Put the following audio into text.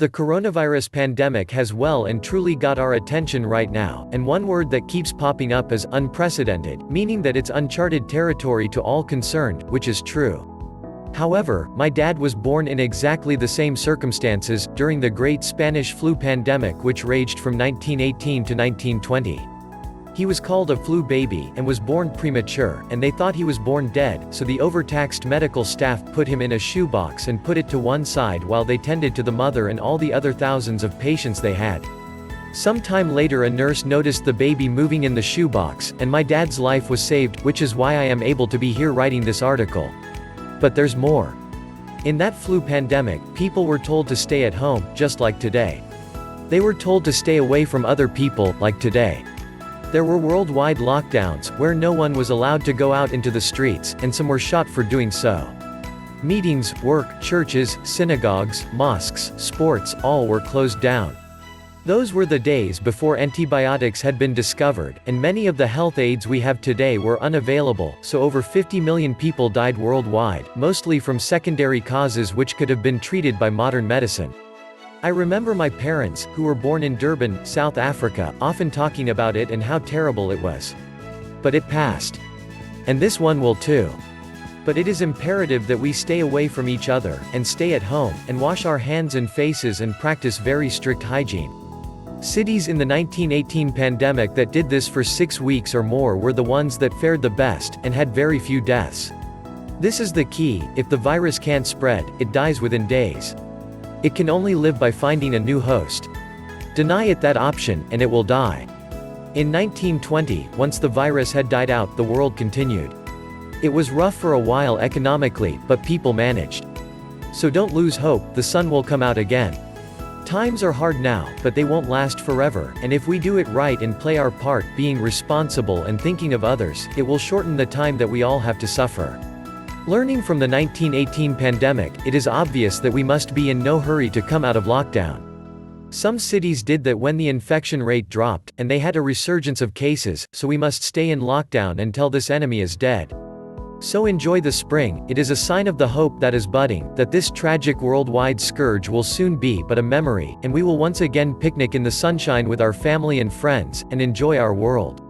The coronavirus pandemic has well and truly got our attention right now, and one word that keeps popping up is unprecedented, meaning that it's uncharted territory to all concerned, which is true. However, my dad was born in exactly the same circumstances, during the Great Spanish Flu pandemic which raged from 1918 to 1920. He was called a flu baby, and was born premature, and they thought he was born dead, so the overtaxed medical staff put him in a shoebox and put it to one side while they tended to the mother and all the other thousands of patients they had. Some time later a nurse noticed the baby moving in the shoebox, and my dad's life was saved, which is why I am able to be here writing this article. But there's more. In that flu pandemic, people were told to stay at home, just like today. They were told to stay away from other people, like today. There were worldwide lockdowns, where no one was allowed to go out into the streets, and some were shot for doing so. Meetings, work, churches, synagogues, mosques, sports, all were closed down. Those were the days before antibiotics had been discovered, and many of the health aids we have today were unavailable, so over 50 million people died worldwide, mostly from secondary causes which could have been treated by modern medicine. I remember my parents, who were born in Durban, South Africa, often talking about it and how terrible it was. But it passed. And this one will too. But it is imperative that we stay away from each other, and stay at home, and wash our hands and faces and practice very strict hygiene. Cities in the 1918 pandemic that did this for 6 weeks or more were the ones that fared the best, and had very few deaths. This is the key: if the virus can't spread, it dies within days. It can only live by finding a new host. Deny it that option, and it will die. In 1920, once the virus had died out, the world continued. It was rough for a while economically, but people managed. So don't lose hope, the sun will come out again. Times are hard now, but they won't last forever, and if we do it right and play our part, being responsible and thinking of others, it will shorten the time that we all have to suffer. Learning from the 1918 pandemic, it is obvious that we must be in no hurry to come out of lockdown. Some cities did that when the infection rate dropped, and they had a resurgence of cases, so we must stay in lockdown until this enemy is dead. So enjoy the spring, it is a sign of the hope that is budding, that this tragic worldwide scourge will soon be but a memory, and we will once again picnic in the sunshine with our family and friends, and enjoy our world.